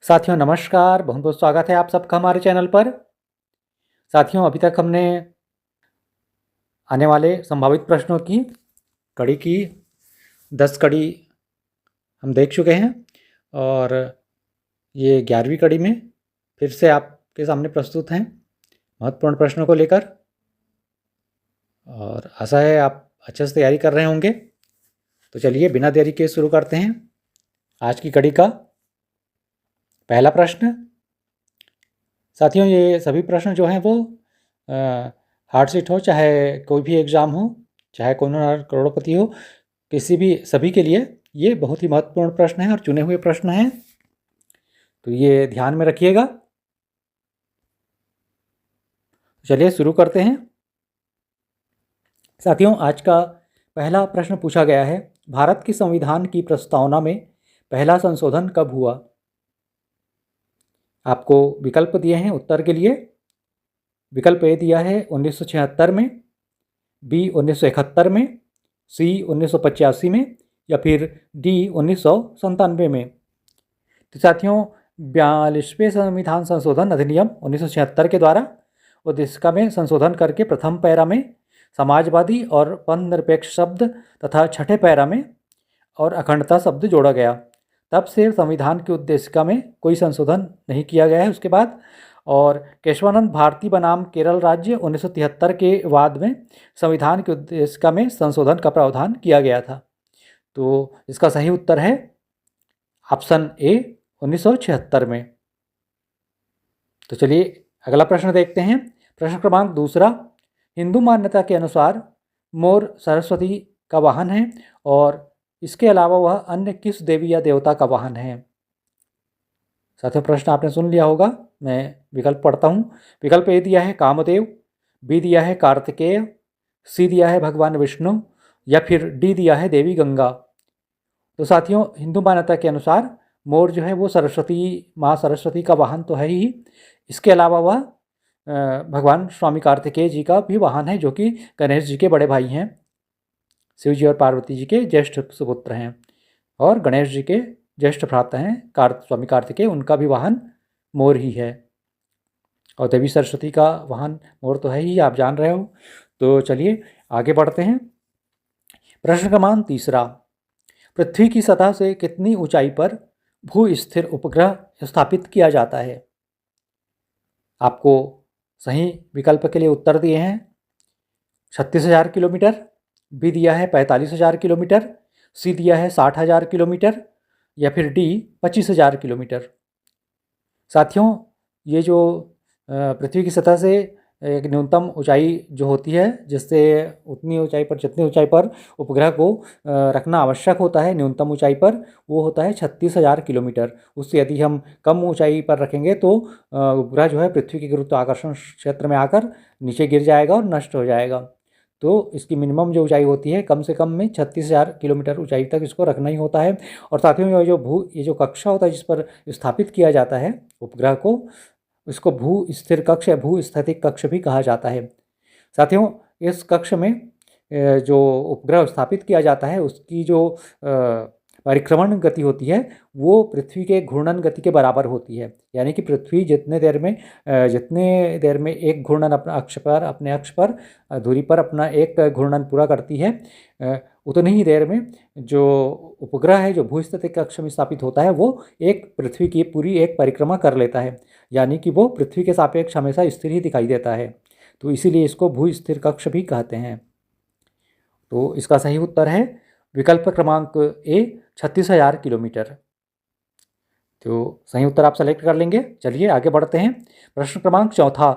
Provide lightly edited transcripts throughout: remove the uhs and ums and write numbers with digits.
साथियों नमस्कार, बहुत बहुत स्वागत है आप सबका हमारे चैनल पर। साथियों अभी तक हमने आने वाले संभावित प्रश्नों की कड़ी की 10 कड़ी हम देख चुके हैं और ये 11वीं कड़ी में फिर से आपके सामने प्रस्तुत हैं महत्वपूर्ण प्रश्नों को लेकर। और आशा है आप अच्छे से तैयारी कर रहे होंगे। तो चलिए बिना देरी के शुरू करते हैं आज की कड़ी का पहला प्रश्न। साथियों ये सभी प्रश्न जो हैं वो हार्ड सीट हो, चाहे कोई भी एग्ज़ाम हो, चाहे कौन करोड़पति हो, सभी के लिए ये बहुत ही महत्वपूर्ण प्रश्न है और चुने हुए प्रश्न हैं, तो ये ध्यान में रखिएगा। चलिए शुरू करते हैं। साथियों आज का पहला प्रश्न पूछा गया है, भारत के संविधान की प्रस्तावना में पहला संशोधन कब हुआ? आपको विकल्प दिए हैं उत्तर के लिए। विकल्प ए दिया है 1976 में, बी 1971 में, सी 1985 में या फिर डी 1997 में। तो साथियों 42वें संविधान संशोधन अधिनियम 1976 के द्वारा उद्देशिका में संशोधन करके प्रथम पैरा में समाजवादी और पंथ निरपेक्ष शब्द तथा छठे पैरा में और अखंडता शब्द जोड़ा गया। तब से संविधान की उद्देशिका में कोई संशोधन नहीं किया गया है उसके बाद। और केशवानंद भारती बनाम केरल राज्य 1973 के बाद में संविधान की उद्देशिका में संशोधन का प्रावधान किया गया था। तो इसका सही उत्तर है ऑप्शन ए 1976 में। तो चलिए अगला प्रश्न देखते हैं। प्रश्न क्रमांक दूसरा, हिंदू मान्यता के अनुसार मोर सरस्वती का वाहन है और इसके अलावा वह अन्य किस देवी या देवता का वाहन है? साथियों प्रश्न आपने सुन लिया होगा, मैं विकल्प पढ़ता हूँ। विकल्प ए दिया है कामदेव, बी दिया है कार्तिकेय, सी दिया है भगवान विष्णु या फिर डी दिया है देवी गंगा। तो साथियों हिंदू मान्यता के अनुसार मोर जो है वो माँ सरस्वती का वाहन तो है ही, इसके अलावा वह भगवान स्वामी कार्तिकेय जी का भी वाहन है, जो कि गणेश जी के बड़े भाई हैं, शिव जी और पार्वती जी के ज्येष्ठ सुपुत्र हैं और गणेश जी के ज्येष्ठ भ्राता हैं स्वामी कार्तिकेय, उनका भी वाहन मोर ही है। और देवी सरस्वती का वाहन मोर तो है ही, आप जान रहे हो। तो चलिए आगे बढ़ते हैं। प्रश्न क्रमांक तीसरा, पृथ्वी की सतह से कितनी ऊंचाई पर भू स्थिर उपग्रह स्थापित किया जाता है? आपको सही विकल्प के लिए उत्तर दिए हैं 36,000 किलोमीटर, बी दिया है 45,000 किलोमीटर, सी दिया है 60,000 किलोमीटर या फिर डी 25,000 किलोमीटर। साथियों ये जो पृथ्वी की सतह से एक न्यूनतम ऊंचाई जो होती है, जिससे जितनी ऊंचाई पर उपग्रह को रखना आवश्यक होता है, न्यूनतम ऊंचाई पर वो होता है 36,000 किलोमीटर। उससे यदि हम कम ऊंचाई पर रखेंगे तो उपग्रह जो है पृथ्वी के गुरुत्वाकर्षण क्षेत्र में आकर नीचे गिर जाएगा और नष्ट हो जाएगा। तो इसकी मिनिमम जो ऊंचाई होती है कम से कम में 36,000 किलोमीटर ऊंचाई तक इसको रखना ही होता है। और साथियों ये जो कक्षा होता है जिस पर स्थापित किया जाता है उपग्रह को, इसको भू स्थिर कक्ष या भू स्थितिक कक्ष भी कहा जाता है। साथियों इस कक्ष में जो उपग्रह स्थापित किया जाता है उसकी जो परिक्रमण गति होती है वो पृथ्वी के घूर्णन गति के बराबर होती है। यानी कि पृथ्वी जितने देर में एक घूर्णन अपने अक्ष पर धुरी पर अपना एक घूर्णन पूरा करती है, उतनी ही देर में जो उपग्रह है जो भूस्थितिक कक्ष में स्थापित होता है वो एक पृथ्वी की पूरी एक परिक्रमा कर लेता है। यानी कि वो पृथ्वी के सापेक्ष हमेशा स्थिर ही दिखाई देता है, तो इसीलिए इसको भू स्थिर कक्ष भी कहते हैं। तो इसका सही उत्तर है विकल्प क्रमांक ए 36,000 किलोमीटर। तो सही उत्तर आप सेलेक्ट कर लेंगे। चलिए आगे बढ़ते हैं। प्रश्न क्रमांक चौथा,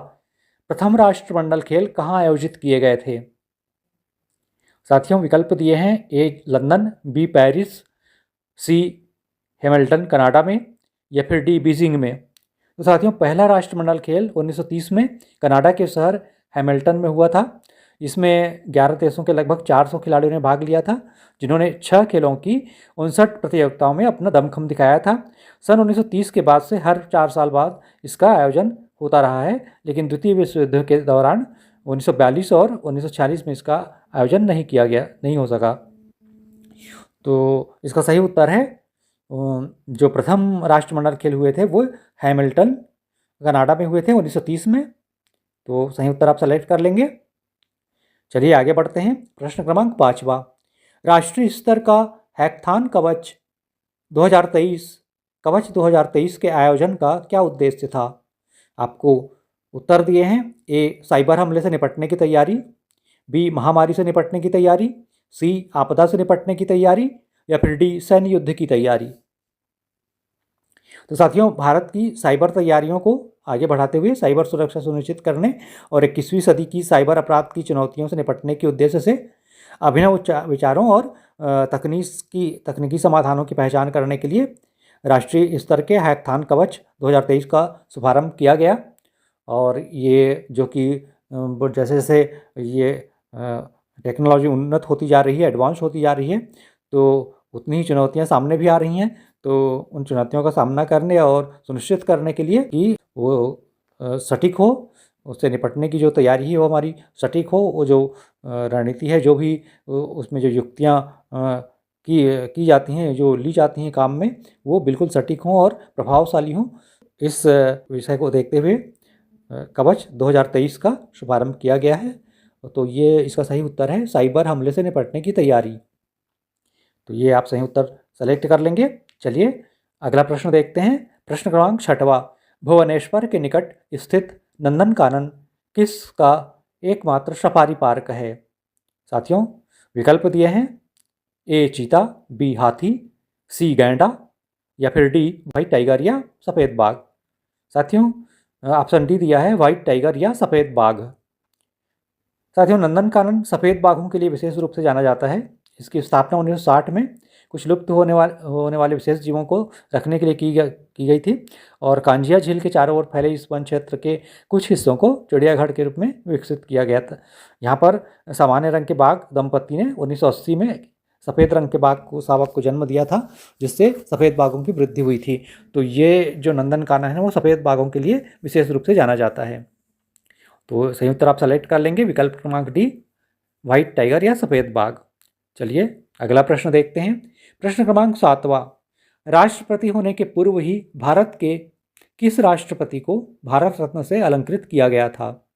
प्रथम राष्ट्रमंडल खेल कहाँ आयोजित किए गए थे? साथियों विकल्प दिए हैं ए लंदन, बी पेरिस, सी हैमिल्टन कनाडा में या फिर डी बीजिंग में। तो साथियों पहला राष्ट्रमंडल खेल 1930 में कनाडा के शहर हैमिल्टन में हुआ था। इसमें 11 देशों के लगभग 400 खिलाड़ियों ने भाग लिया था, जिन्होंने 6 खेलों की 59 प्रतियोगिताओं में अपना दमखम दिखाया था। सन 1930 के बाद से हर 4 साल बाद इसका आयोजन होता रहा है, लेकिन द्वितीय विश्व युद्ध के दौरान 1942 और 1946 में इसका आयोजन नहीं हो सका। तो इसका सही उत्तर है जो प्रथम राष्ट्रमंडल खेल हुए थे वो हैमिल्टन कनाडा में हुए थे 1930 में। तो सही उत्तर आप सेलेक्ट कर लेंगे। चलिए आगे बढ़ते हैं। प्रश्न क्रमांक 5वां, राष्ट्रीय स्तर का हैकथॉन कवच 2023 के आयोजन का क्या उद्देश्य था? आपको उत्तर दिए हैं। ए, साइबर हमले से निपटने की तैयारी, बी, महामारी से निपटने की तैयारी, सी, आपदा से निपटने की तैयारी, या फिर डी, सैन्य युद्ध की तैयारी। तो साथियों, भारत की साइबर तैयारियों को आगे बढ़ाते हुए साइबर सुरक्षा सुनिश्चित करने और 21वीं सदी की साइबर अपराध की चुनौतियों से निपटने के उद्देश्य से अभिनव विचारों और तकनीकी समाधानों की पहचान करने के लिए राष्ट्रीय स्तर के हैकथॉन कवच 2023 का शुभारंभ किया गया। और ये जो कि जैसे जैसे ये टेक्नोलॉजी उन्नत होती जा रही है, एडवांस होती जा रही है, तो उतनी ही चुनौतियां सामने भी आ रही हैं। तो उन चुनौतियों का सामना करने और सुनिश्चित करने के लिए कि वो सटीक हो, उससे निपटने की जो तैयारी है वो हमारी सटीक हो, वो जो रणनीति है, जो भी उसमें जो युक्तियाँ की जाती हैं, जो ली जाती हैं काम में, वो बिल्कुल सटीक हों और प्रभावशाली हों। इस विषय को देखते हुए कवच 2023 का शुभारंभ किया गया है। तो ये इसका सही उत्तर है, साइबर हमले से निपटने की तैयारी। तो ये आप सही उत्तर सेलेक्ट कर लेंगे। चलिए अगला प्रश्न देखते हैं। प्रश्न क्रमांक 6वां, भुवनेश्वर के निकट स्थित नंदनकानन किसका एकमात्र सफारी पार्क है? साथियों, विकल्प दिए हैं। ए, चीता, बी, हाथी, सी, गैंडा, या फिर डी, व्हाइट टाइगर या सफ़ेद बाघ। साथियों, ऑप्शन डी दिया है, व्हाइट टाइगर या सफ़ेद बाघ। साथियों, नंदनकानन सफ़ेद बाघों के लिए विशेष रूप से जाना जाता है। इसकी स्थापना 1960 में कुछ लुप्त होने वाले विशेष जीवों को रखने के लिए की गई थी और कांजिया झील के चारों ओर फैले इस वन क्षेत्र के कुछ हिस्सों को चिड़ियाघर के रूप में विकसित किया गया था। यहाँ पर सामान्य रंग के बाघ दंपति ने 1980 में सफ़ेद रंग के शावक को जन्म दिया था, जिससे सफ़ेद बाघों की वृद्धि हुई थी। तो ये जो नंदनकानन है वो सफ़ेद बाघों के लिए विशेष रूप से जाना जाता है। तो सही उत्तर आप सेलेक्ट कर लेंगे, विकल्प क्रमांक डी, व्हाइट टाइगर या सफ़ेद बाघ। चलिए अगला प्रश्न देखते हैं। प्रश्न क्रमांक 7वां, राष्ट्रपति होने के पूर्व ही भारत के किस राष्ट्रपति को भारत रत्न से अलंकृत किया गया था?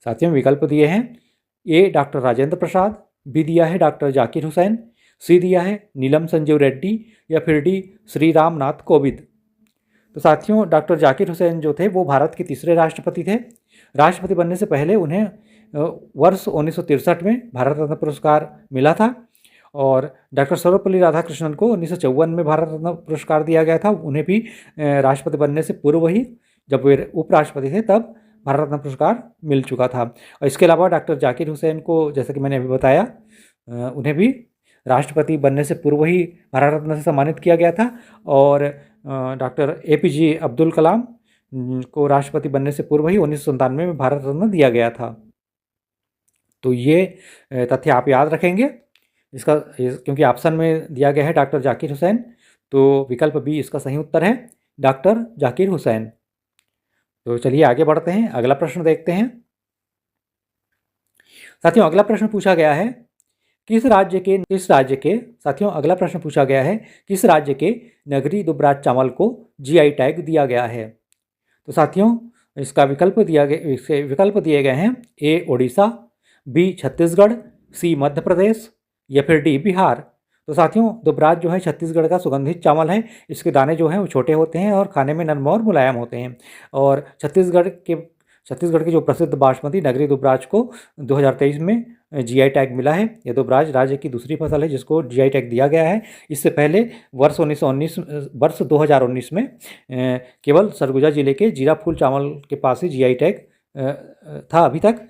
साथियों, विकल्प दिए हैं। ए, डॉक्टर राजेंद्र प्रसाद, बी दिया है डॉक्टर जाकिर हुसैन, सी दिया है नीलम संजीव रेड्डी, या फिर डी, श्री रामनाथ कोविंद। तो साथियों, डॉक्टर जाकिर हुसैन जो थे वो भारत के तीसरे राष्ट्रपति थे। राष्ट्रपति बनने से पहले उन्हें वर्ष 1963 में भारत रत्न पुरस्कार मिला था और डॉक्टर सर्वपल्ली राधाकृष्णन को 1954 में भारत रत्न पुरस्कार दिया गया था। उन्हें भी राष्ट्रपति बनने से पूर्व ही, जब वे उपराष्ट्रपति थे, तब भारत रत्न पुरस्कार मिल चुका था। और इसके अलावा डॉक्टर जाकिर हुसैन को, जैसा कि मैंने अभी बताया, उन्हें भी राष्ट्रपति बनने से पूर्व ही भारत रत्न से सम्मानित किया गया था। और डॉक्टर APJ अब्दुल कलाम को राष्ट्रपति बनने से पूर्व ही 1997 में भारत रत्न दिया गया था। तो ये तथ्य आप याद रखेंगे इसका, क्योंकि ऑप्शन में दिया गया है डॉक्टर जाकिर हुसैन, तो विकल्प बी इसका सही उत्तर है, डॉक्टर जाकिर हुसैन। तो चलिए आगे बढ़ते हैं, अगला प्रश्न देखते हैं। साथियों, अगला प्रश्न पूछा गया है किस राज्य के साथियों अगला प्रश्न पूछा गया है किस राज्य के नगरी दुबराज चावल को GI टैग दिया गया है? तो साथियों, इसके विकल्प दिए गए हैं। ए, ओडिशा, बी, छत्तीसगढ़, सी, मध्य प्रदेश, या फिर डी, बिहार। तो साथियों, दुबराज जो है छत्तीसगढ़ का सुगंधित चावल है। इसके दाने जो हैं वो छोटे होते हैं और खाने में नरम और मुलायम होते हैं। और छत्तीसगढ़ के जो प्रसिद्ध बासमती नगरी दुबराज को 2023 में GI टैग मिला है। यह दुबराज राज्य की दूसरी फसल है जिसको GI टैग दिया गया है। इससे पहले वर्ष 2019 में केवल सरगुजा जिले के जीरा फूल चावल के पास ही GI टैग था अभी तक।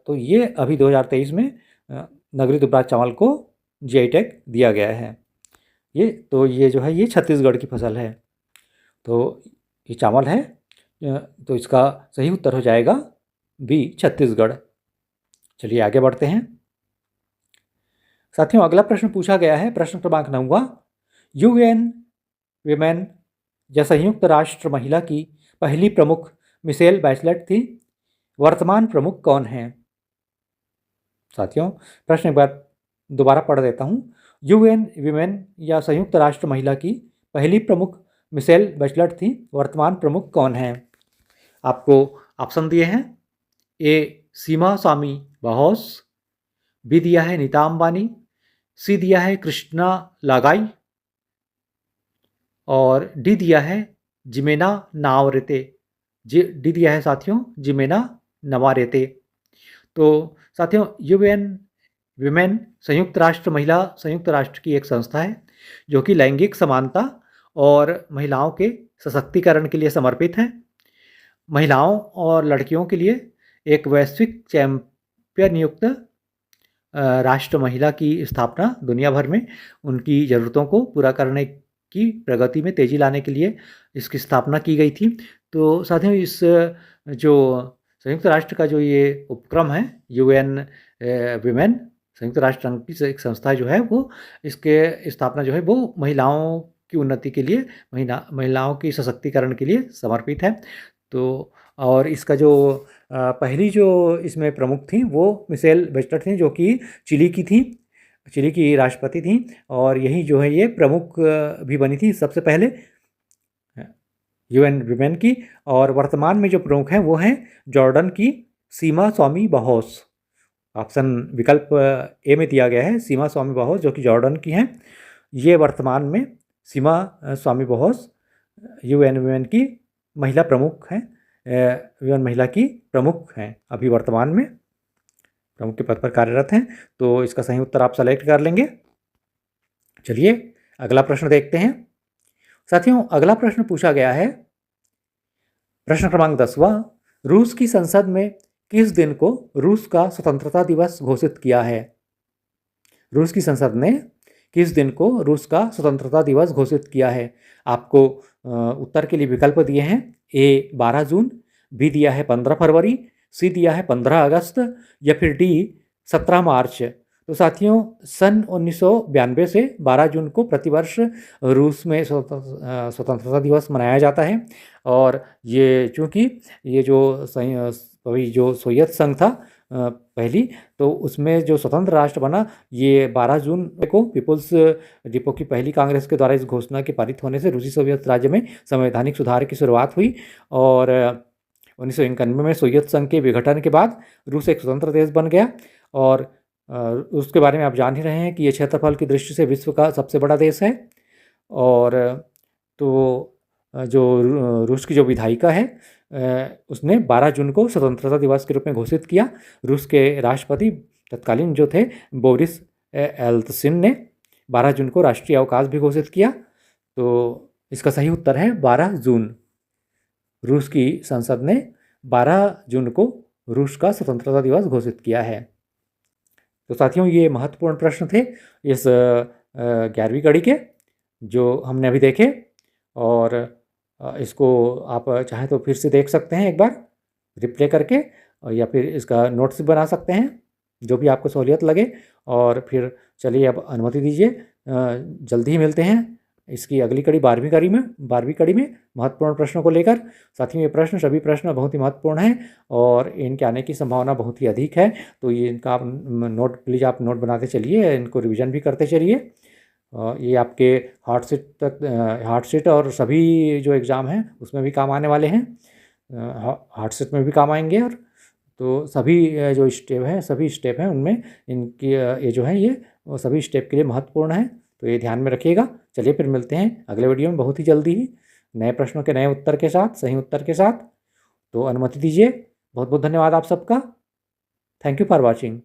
तो ये अभी 2023 में नगरी दुबराज चावल को GI टैग दिया गया है। ये जो है ये छत्तीसगढ़ की फसल है। तो ये चावल है, तो इसका सही उत्तर हो जाएगा बी, छत्तीसगढ़। चलिए आगे बढ़ते हैं। साथियों, अगला प्रश्न पूछा गया है, प्रश्न क्रमांक 9वां, UN विमेन या संयुक्त राष्ट्र महिला की पहली प्रमुख मिशेल बैचलेट थी। वर्तमान प्रमुख कौन है? साथियों, प्रश्न एक बार दोबारा पढ़ देता हूँ। यूएन वीमेन या संयुक्त राष्ट्र महिला की पहली प्रमुख मिशेल बैचलट थी। वर्तमान प्रमुख कौन है? आपको ऑप्शन दिए हैं। ए सीमा स्वामी बहोस, बी दिया है नीता अंबानी, सी दिया है कृष्णा लागाई और डी दिया है जिमेना नावरेते। डी दिया है साथियों जिमेना नवारेते। तो साथियों यूएन विमेन संयुक्त राष्ट्र महिला संयुक्त राष्ट्र की एक संस्था है जो कि लैंगिक समानता और महिलाओं के सशक्तिकरण के लिए समर्पित है। महिलाओं और लड़कियों के लिए एक वैश्विक चैंपियन नियुक्त राष्ट्र महिला की स्थापना दुनिया भर में उनकी ज़रूरतों को पूरा करने की प्रगति में तेज़ी लाने के लिए इसकी स्थापना की गई थी। तो साथियों इस जो संयुक्त राष्ट्र का जो ये उपक्रम है यूएन विमेन संयुक्त राष्ट्र संघ की एक संस्था जो है वो इसके स्थापना जो है वो महिलाओं की उन्नति के लिए महिलाओं की सशक्तिकरण के लिए समर्पित है। तो और इसका जो पहली जो इसमें प्रमुख थी वो मिशेल बैचलट थी जो कि चिली की थी, चिली की राष्ट्रपति थी और यही जो है ये प्रमुख भी बनी थी सबसे पहले यूएन विमेन की। और वर्तमान में जो प्रमुख हैं वो हैं जॉर्डन की सीमा स्वामी बहोस। ऑप्शन विकल्प ए में दिया गया है सीमा स्वामी बहोस जो कि जॉर्डन की हैं। ये वर्तमान में सीमा स्वामी बहोस यूएन विमेन की महिला प्रमुख हैं, यूएन महिला की प्रमुख हैं, अभी वर्तमान में प्रमुख के पद पर कार्यरत हैं। तो इसका सही उत्तर आप सेलेक्ट कर लेंगे। चलिए अगला प्रश्न देखते हैं। साथियों अगला प्रश्न पूछा गया है प्रश्न क्रमांक 10वां, रूस की संसद में किस दिन को रूस का स्वतंत्रता दिवस घोषित किया है? रूस की संसद ने किस दिन को रूस का स्वतंत्रता दिवस घोषित किया है? आपको उत्तर के लिए विकल्प दिए हैं। ए 12 जून, बी दिया है 15 फरवरी, सी दिया है 15 अगस्त या फिर डी 17 मार्च। तो साथियों सन 1992 से 12 जून को प्रतिवर्ष रूस में स्वतंत्रता दिवस मनाया जाता है। और ये चूँकि ये जो सोवियत संघ था पहली, तो उसमें जो स्वतंत्र राष्ट्र बना ये 12 जून को पीपुल्स डिपो की पहली कांग्रेस के द्वारा इस घोषणा के पारित होने से रूसी सोवियत राज्य में संवैधानिक सुधार की शुरुआत हुई। और 1991 में सोवियत संघ के विघटन के बाद रूस एक स्वतंत्र देश बन गया। और उसके बारे में आप जान ही रहे हैं कि ये क्षेत्रफल की दृष्टि से विश्व का सबसे बड़ा देश है। और तो जो रूस की जो विधायिका है उसने 12 जून को स्वतंत्रता दिवस के रूप में घोषित किया। रूस के राष्ट्रपति तत्कालीन जो थे बोरिस एल्त्सिन ने 12 जून को राष्ट्रीय अवकाश भी घोषित किया। तो इसका सही उत्तर है 12 जून। रूस की संसद ने 12 जून को रूस का स्वतंत्रता दिवस घोषित किया है। तो साथियों ये महत्वपूर्ण प्रश्न थे इस 11वीं कड़ी के जो हमने अभी देखे। और इसको आप चाहें तो फिर से देख सकते हैं एक बार रिप्ले करके, या फिर इसका नोट्स बना सकते हैं जो भी आपको सहूलियत लगे। और फिर चलिए अब अनुमति दीजिए, जल्दी ही मिलते हैं इसकी अगली कड़ी 12वीं कड़ी में महत्वपूर्ण प्रश्नों को लेकर। साथियों ये सभी प्रश्न बहुत ही महत्वपूर्ण हैं और इनके आने की संभावना बहुत ही अधिक है। तो ये इनका आप प्लीज़ आप नोट बनाते चलिए, इनको रिवीजन भी करते चलिए। ये आपके हार्ड सीट और सभी जो एग्ज़ाम हैं उसमें भी काम आने वाले हैं, हार्ड सीट में भी काम आएंगे। और तो सभी जो सभी स्टेप हैं उनमें इनकी ये जो है ये सभी स्टेप के लिए महत्वपूर्ण है। तो ये ध्यान में रखिएगा। चलिए फिर मिलते हैं अगले वीडियो में बहुत ही जल्दी ही नए प्रश्नों के नए उत्तर के साथ, सही उत्तर के साथ। तो अनुमति दीजिए। बहुत बहुत धन्यवाद आप सबका। Thank you for watching.